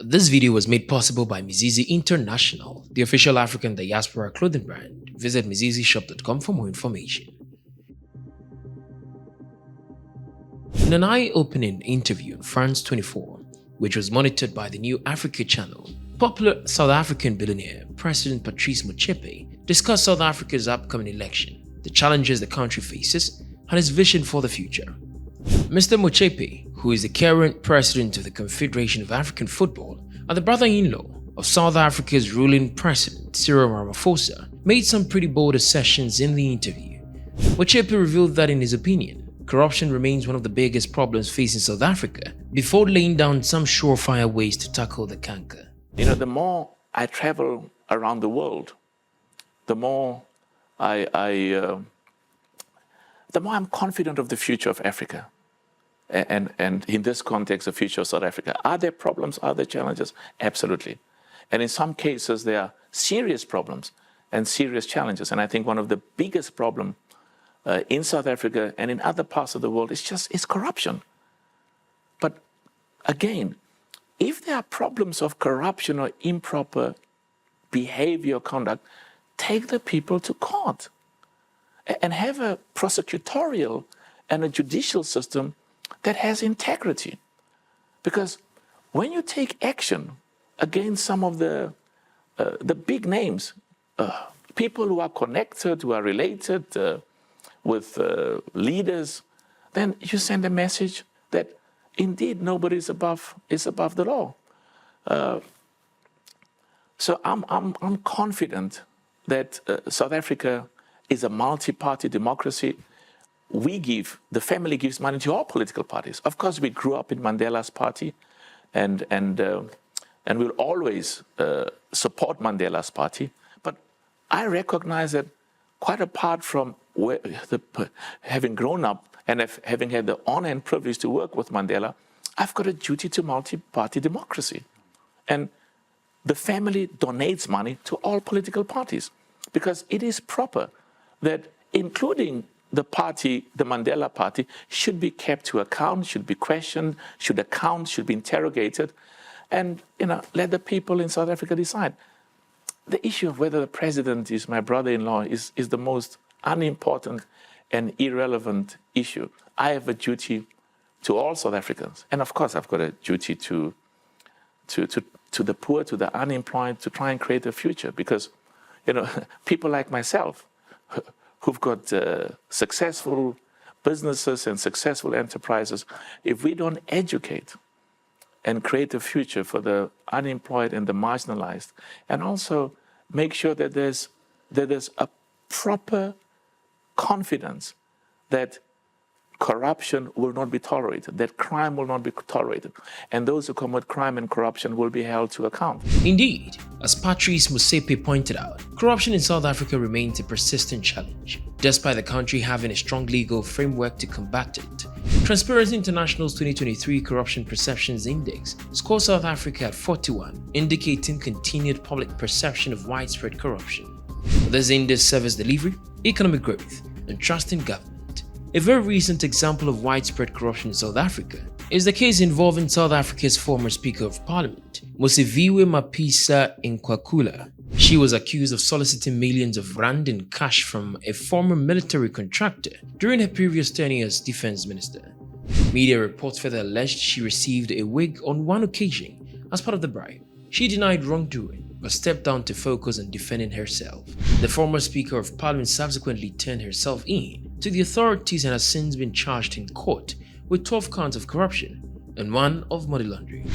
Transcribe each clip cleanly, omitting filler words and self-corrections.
This video was made possible by Mizizi International, the official African diaspora clothing brand. Visit mizizishop.com for more information. In an eye-opening interview on France 24, which was monitored by the New Africa channel, popular South African billionaire President Patrice Motsepe discussed South Africa's upcoming election, the challenges the country faces, and his vision for the future. Mr. Motsepe, who is the current president of the Confederation of African Football and the brother-in-law of South Africa's ruling President Cyril Ramaphosa, made some pretty bold assertions in the interview. Motsepe revealed that, in his opinion, corruption remains one of the biggest problems facing South Africa, before laying down some surefire ways to tackle the canker. The more I travel around the world, the more I'm confident of the future of Africa. And in this context, the future of South Africa. Are there problems? Are there challenges? Absolutely. And in some cases, there are serious problems and serious challenges. And I think one of the biggest problems in South Africa and in other parts of the world is corruption. But again, if there are problems of corruption or improper behavior or conduct, take the people to court and have a prosecutorial and a judicial system that has integrity. Because when you take action against some of the big names, people who are connected, who are related with leaders, then you send a message that indeed nobody is above the law. So I'm confident that South Africa is a multi-party democracy. The family gives money to all political parties. Of course, we grew up in Mandela's party, and we'll always support Mandela's party. But I recognize that, quite apart from having grown up and having had the honor and privilege to work with Mandela, I've got a duty to multi-party democracy. And the family donates money to all political parties because it is proper that, including the party, the Mandela party, should be kept to account, should be questioned, should be interrogated, and let the people in South Africa decide. The issue of whether the president is my brother-in-law is the most unimportant and irrelevant issue. I have a duty to all South Africans, and of course I've got a duty to the poor, to the unemployed, to try and create a future, because people like myself who've got successful businesses and successful enterprises, if we don't educate and create a future for the unemployed and the marginalized, and also make sure that there's a proper confidence that corruption will not be tolerated, that crime will not be tolerated, and those who commit crime and corruption will be held to account. Indeed, as Patrice Motsepe pointed out, corruption in South Africa remains a persistent challenge, despite the country having a strong legal framework to combat it. Transparency International's 2023 Corruption Perceptions Index scores South Africa at 41, indicating continued public perception of widespread corruption. This index serves delivery, economic growth, and trust in government. A very recent example of widespread corruption in South Africa is the case involving South Africa's former Speaker of Parliament, Nosiviwe Mapisa-Nqakula. She was accused of soliciting millions of rand in cash from a former military contractor during her previous tenure as defense minister. Media reports further alleged she received a wig on one occasion as part of the bribe. She denied wrongdoing, but stepped down to focus on defending herself. The former Speaker of Parliament subsequently turned herself in to the authorities and has since been charged in court with 12 counts of corruption and 1 of money laundering.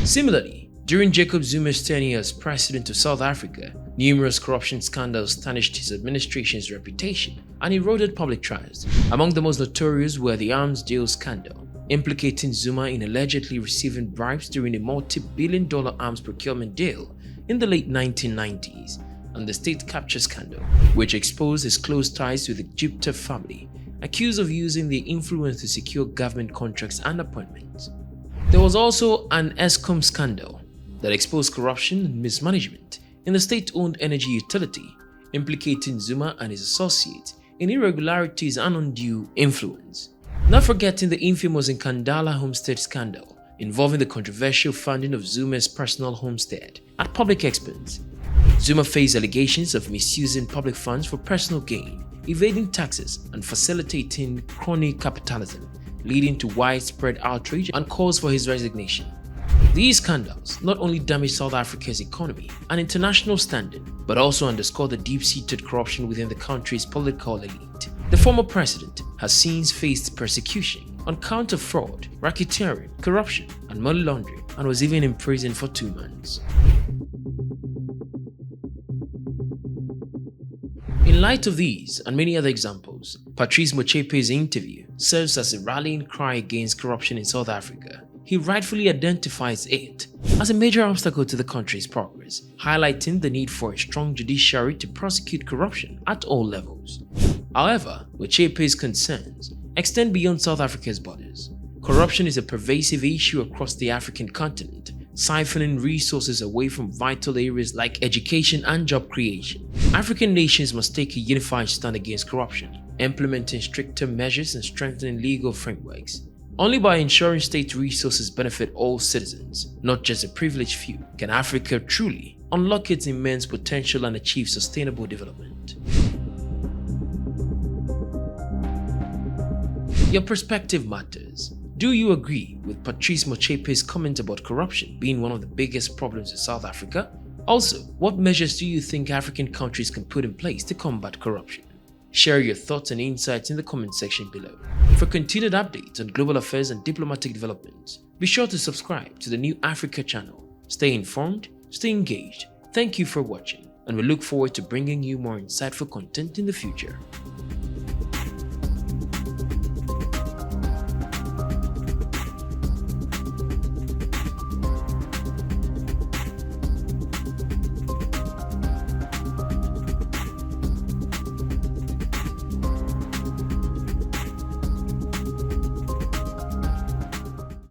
Similarly, during Jacob Zuma's tenure as president of South Africa, numerous corruption scandals tarnished his administration's reputation and eroded public trust. Among the most notorious were the arms deal scandal, implicating Zuma in allegedly receiving bribes during a multi-billion-dollar arms procurement deal in the late 1990s, and the state capture scandal, which exposed his close ties with the Jupiter family, accused of using their influence to secure government contracts and appointments. There was also an Eskom scandal that exposed corruption and mismanagement in the state-owned energy utility, implicating Zuma and his associates in irregularities and undue influence. Not forgetting the infamous Nkandala homestead scandal involving the controversial funding of Zuma's personal homestead at public expense. Zuma faced allegations of misusing public funds for personal gain, evading taxes, and facilitating crony capitalism, leading to widespread outrage and calls for his resignation. These scandals not only damaged South Africa's economy and international standing, but also underscore the deep-seated corruption within the country's political elite. The former president has since faced persecution on count of fraud, racketeering, corruption, and money laundering, and was even imprisoned for 2 months. In light of these and many other examples, Patrice Motsepe's interview serves as a rallying cry against corruption in South Africa. He rightfully identifies it as a major obstacle to the country's progress, highlighting the need for a strong judiciary to prosecute corruption at all levels. However, Motsepe's concerns extend beyond South Africa's borders. Corruption is a pervasive issue across the African continent, siphoning resources away from vital areas like education and job creation. African nations must take a unified stand against corruption, implementing stricter measures and strengthening legal frameworks. Only by ensuring state resources benefit all citizens, not just a privileged few, can Africa truly unlock its immense potential and achieve sustainable development. Your perspective matters. Do you agree with Patrice Motsepe's comment about corruption being one of the biggest problems in South Africa? Also, what measures do you think African countries can put in place to combat corruption? Share your thoughts and insights in the comment section below. For continued updates on global affairs and diplomatic developments, be sure to subscribe to the New Africa channel. Stay informed, stay engaged. Thank you for watching, and we look forward to bringing you more insightful content in the future.